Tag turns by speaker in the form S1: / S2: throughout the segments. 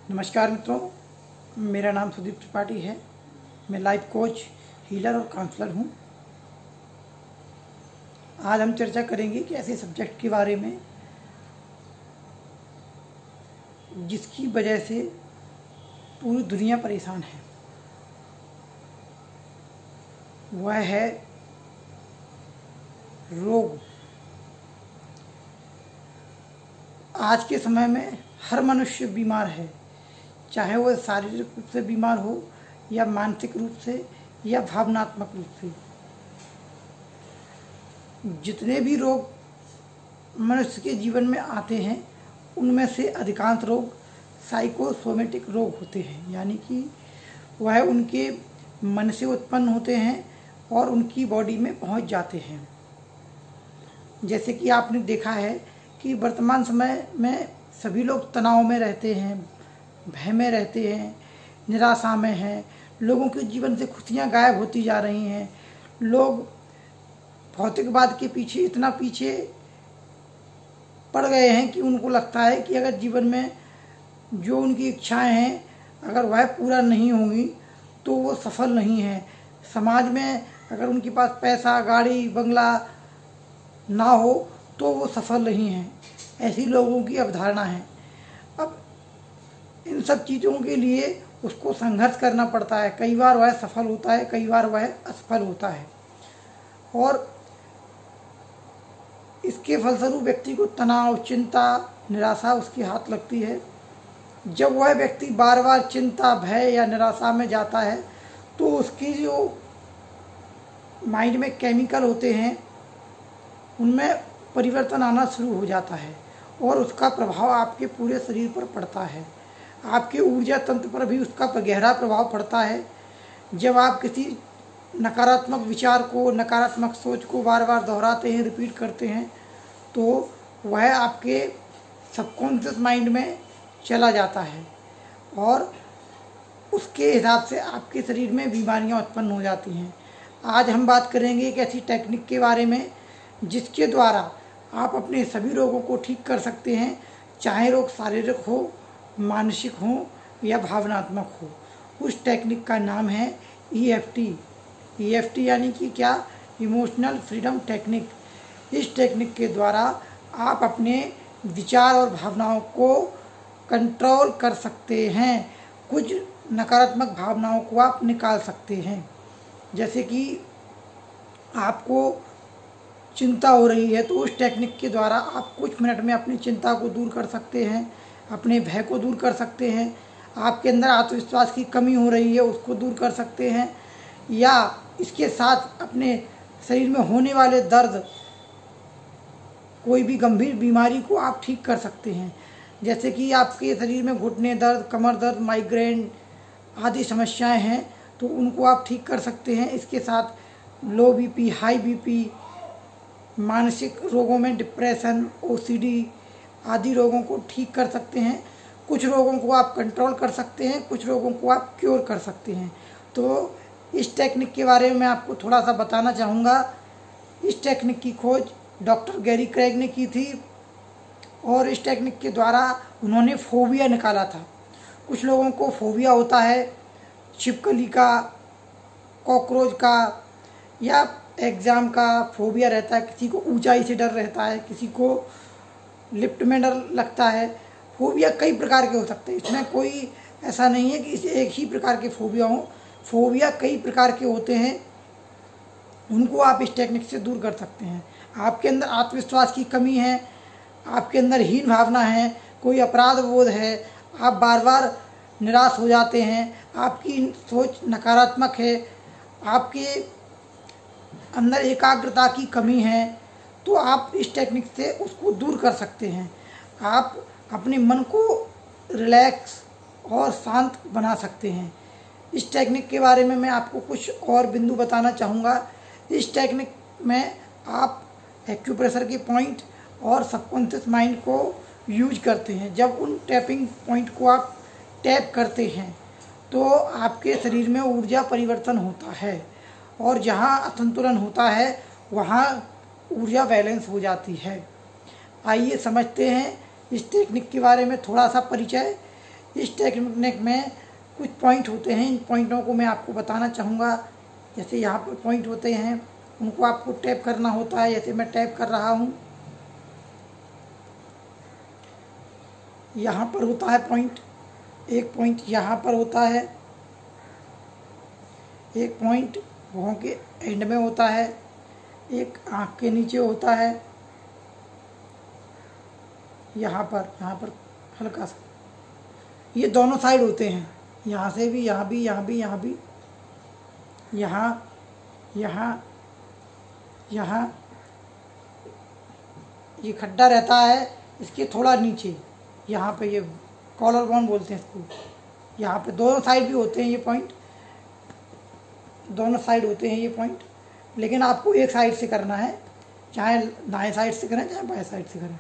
S1: नमस्कार मित्रों, मेरा नाम सुदीप त्रिपाठी है। मैं लाइफ कोच, हीलर और काउंसलर हूँ। आज हम चर्चा करेंगे कि ऐसे सब्जेक्ट के बारे में जिसकी वजह से पूरी दुनिया परेशान है। वह है रोग। आज के समय में हर मनुष्य बीमार है, चाहे वह शारीरिक रूप से बीमार हो या मानसिक रूप से या भावनात्मक रूप से। जितने भी रोग मनुष्य के जीवन में आते हैं उनमें से अधिकांश रोग साइकोसोमेटिक रोग होते हैं, यानी कि वह उनके मन से उत्पन्न होते हैं और उनकी बॉडी में पहुंच जाते हैं। जैसे कि आपने देखा है कि वर्तमान समय में सभी लोग तनाव में रहते हैं, भय में रहते हैं, निराशा में हैं। लोगों के जीवन से खुशियां गायब होती जा रही हैं। लोग भौतिकवाद के पीछे इतना पीछे पड़ गए हैं कि उनको लगता है कि अगर जीवन में जो उनकी इच्छाएं हैं अगर वह पूरा नहीं होंगी तो वो सफल नहीं है। समाज में अगर उनके पास पैसा, गाड़ी, बंगला ना हो तो वो सफल नहीं है। ऐसी लोगों की अवधारणा है। अब इन सब चीज़ों के लिए उसको संघर्ष करना पड़ता है। कई बार वह सफल होता है, कई बार वह असफल होता है, और इसके फलस्वरूप व्यक्ति को तनाव, चिंता, निराशा उसके हाथ लगती है। जब वह व्यक्ति बार बार चिंता, भय या निराशा में जाता है तो उसकी जो माइंड में केमिकल होते हैं उनमें परिवर्तन आना शुरू हो जाता है और उसका प्रभाव आपके पूरे शरीर पर पड़ता है। आपके ऊर्जा तंत्र पर भी उसका गहरा प्रभाव पड़ता है। जब आप किसी नकारात्मक विचार को, नकारात्मक सोच को बार बार दोहराते हैं, रिपीट करते हैं, तो वह आपके सबकॉन्शियस माइंड में चला जाता है और उसके हिसाब से आपके शरीर में बीमारियां उत्पन्न हो जाती हैं। आज हम बात करेंगे एक ऐसी टेक्निक के बारे में जिसके द्वारा आप अपने सभी रोगों को ठीक कर सकते हैं, चाहे रोग शारीरिक हो, मानसिक हो या भावनात्मक हो। उस टेक्निक का नाम है EFT। EFT यानी कि क्या? Emotional freedom technique. इस टेक्निक के द्वारा आप अपने विचार और भावनाओं को कंट्रोल कर सकते हैं। कुछ नकारात्मक भावनाओं को आप निकाल सकते हैं। जैसे कि आपको चिंता हो रही है तो उस टेक्निक के द्वारा आप कुछ मिनट में अपनी चिंता को दूर कर सकते हैं, अपने भय को दूर कर सकते हैं। आपके अंदर आत्मविश्वास की कमी हो रही है उसको दूर कर सकते हैं, या इसके साथ अपने शरीर में होने वाले दर्द, कोई भी गंभीर बीमारी को आप ठीक कर सकते हैं। जैसे कि आपके शरीर में घुटने दर्द, कमर दर्द, माइग्रेन आदि समस्याएं हैं तो उनको आप ठीक कर सकते हैं। इसके साथ लो BP, हाई BP, मानसिक रोगों में डिप्रेशन, OCD आदि रोगों को ठीक कर सकते हैं। कुछ रोगों को आप कंट्रोल कर सकते हैं, कुछ रोगों को आप क्योर कर सकते हैं। तो इस टेक्निक के बारे में मैं आपको थोड़ा सा बताना चाहूँगा। इस टेक्निक की खोज डॉक्टर गैरी क्रेग ने की थी और इस टेक्निक के द्वारा उन्होंने फोबिया निकाला था। कुछ लोगों को फोबिया होता है छिपकली का, कॉकरोच का, या एग्ज़ाम का फोबिया रहता है। किसी को ऊंचाई से डर रहता है, किसी को लिफ्ट में डर लगता है। फोबिया कई प्रकार के हो सकते हैं। इसमें कोई ऐसा नहीं है कि इसे एक ही प्रकार के फोबिया हों। फोबिया कई प्रकार के होते हैं, उनको आप इस टेक्निक से दूर कर सकते हैं। आपके अंदर आत्मविश्वास की कमी है, आपके अंदर हीन भावना है, कोई अपराध बोध है, आप बार बार निराश हो जाते हैं, आपकी सोच नकारात्मक है, आपके अंदर एकाग्रता की कमी है, तो आप इस टेक्निक से उसको दूर कर सकते हैं। आप अपने मन को रिलैक्स और शांत बना सकते हैं। इस टेक्निक के बारे में मैं आपको कुछ और बिंदु बताना चाहूँगा। इस टेक्निक में आप एक्यूप्रेशर के पॉइंट और सबकॉन्शियस माइंड को यूज करते हैं। जब उन टैपिंग पॉइंट को आप टैप करते हैं तो आपके शरीर में ऊर्जा परिवर्तन होता है और जहाँ असंतुलन होता है वहाँ ऊर्जा बैलेंस हो जाती है। आइए समझते हैं इस टेक्निक के बारे में थोड़ा सा परिचय। इस टेक्निक में कुछ पॉइंट होते हैं, इन पॉइंटों को मैं आपको बताना चाहूँगा। जैसे यहाँ पर पॉइंट होते हैं, उनको आपको टैप करना होता है। जैसे मैं टैप कर रहा हूँ, यहाँ पर होता है पॉइंट, एक पॉइंट यहाँ पर होता है, एक पॉइंट भौं के एंड में होता है, एक आँख के नीचे होता है, यहाँ पर हल्का सा। ये दोनों साइड होते हैं, यहाँ से भी, यहाँ भी, यहाँ भी, यहाँ भी, यहाँ ये खड्डा रहता है इसके थोड़ा नीचे, यहाँ पे ये कॉलर बोन बोलते हैं इसको। यहाँ पे दोनों साइड भी होते हैं ये पॉइंट, दोनों साइड होते हैं ये पॉइंट, लेकिन आपको एक साइड से करना है, चाहे दाएं साइड से करें चाहे बाएं साइड से करें।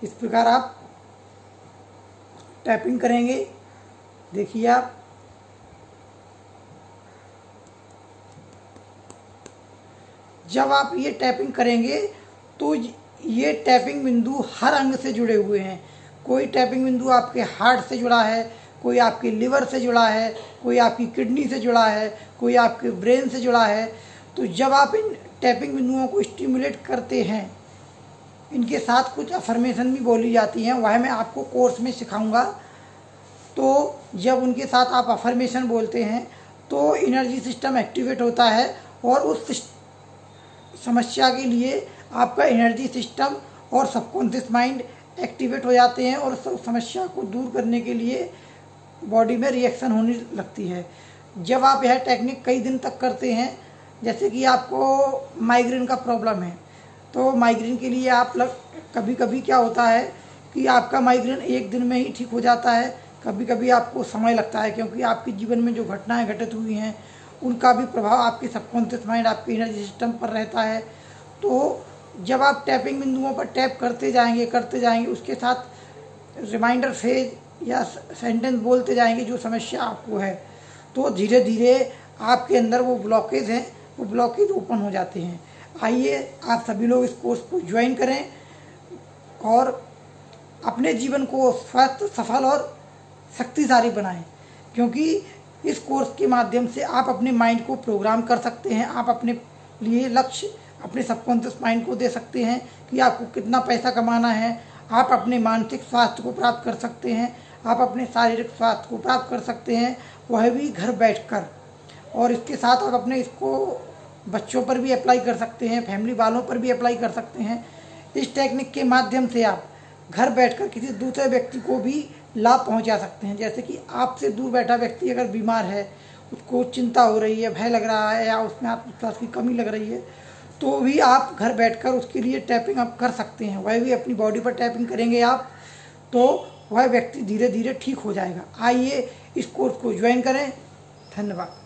S1: इस प्रकार आप टैपिंग करेंगे। देखिए आप जब आप ये टैपिंग करेंगे तो ये टैपिंग बिंदु हर अंग से जुड़े हुए हैं। कोई टैपिंग बिंदु आपके हार्ट से जुड़ा है, कोई आपके लिवर से जुड़ा है, कोई आपकी किडनी से जुड़ा है, कोई आपके ब्रेन से जुड़ा है। तो जब आप इन टैपिंग बिंदुओं को स्टिमुलेट करते हैं, इनके साथ कुछ अफर्मेशन भी बोली जाती हैं, वह मैं आपको कोर्स में सिखाऊंगा। तो जब उनके साथ आप अफर्मेशन बोलते हैं तो एनर्जी सिस्टम एक्टिवेट होता है और उस समस्या के लिए आपका एनर्जी सिस्टम और सबकॉन्शियस माइंड एक्टिवेट हो जाते हैं और उस समस्या को दूर करने के लिए बॉडी में रिएक्शन होने लगती है। जब आप यह टेक्निक कई दिन तक करते हैं, जैसे कि आपको माइग्रेन का प्रॉब्लम है, तो माइग्रेन के लिए आप कभी कभी क्या होता है कि आपका माइग्रेन एक दिन में ही ठीक हो जाता है, कभी कभी आपको समय लगता है, क्योंकि आपके जीवन में जो घटनाएं घटित हुई हैं उनका भी प्रभाव आपके सबकॉन्शियस माइंड, आपके एनर्जी सिस्टम पर रहता है। तो जब आप टैपिंग बिंदुओं पर टैप करते जाएंगे, उसके साथ रिमाइंडर फ्रेज या सेंटेंस बोलते जाएंगे जो समस्या आपको है, तो धीरे धीरे आपके अंदर वो ब्लॉकेज हैं, वो ब्लॉकेज ओपन हो जाते हैं। आइए आप सभी लोग इस कोर्स को ज्वाइन करें और अपने जीवन को स्वस्थ, सफल और शक्तिशाली बनाएं, क्योंकि इस कोर्स के माध्यम से आप अपने माइंड को प्रोग्राम कर सकते हैं। आप अपने लिए लक्ष्य अपने सबकॉन्शियस माइंड को दे सकते हैं कि आपको कितना पैसा कमाना है। आप अपने मानसिक स्वास्थ्य को प्राप्त कर सकते हैं, आप अपने शारीरिक स्वास्थ्य को प्राप्त कर सकते हैं, वह भी घर बैठकर। और इसके साथ आप अपने इसको बच्चों पर भी अप्लाई कर सकते हैं, फैमिली वालों पर भी अप्लाई कर सकते हैं। इस टेक्निक के माध्यम से आप घर बैठकर किसी दूसरे व्यक्ति को भी लाभ पहुंचा सकते हैं। जैसे कि आपसे दूर बैठा व्यक्ति अगर बीमार है, उसको चिंता हो रही है, भय लग रहा है या उसमें आत्मविश्वास की कमी लग रही है, तो भी आप घर बैठकर उसके लिए टैपिंग आप कर सकते हैं। वह भी अपनी बॉडी पर टैपिंग करेंगे आप, तो वह व्यक्ति धीरे धीरे ठीक हो जाएगा। आइए इस कोर्स को ज्वाइन करें। धन्यवाद।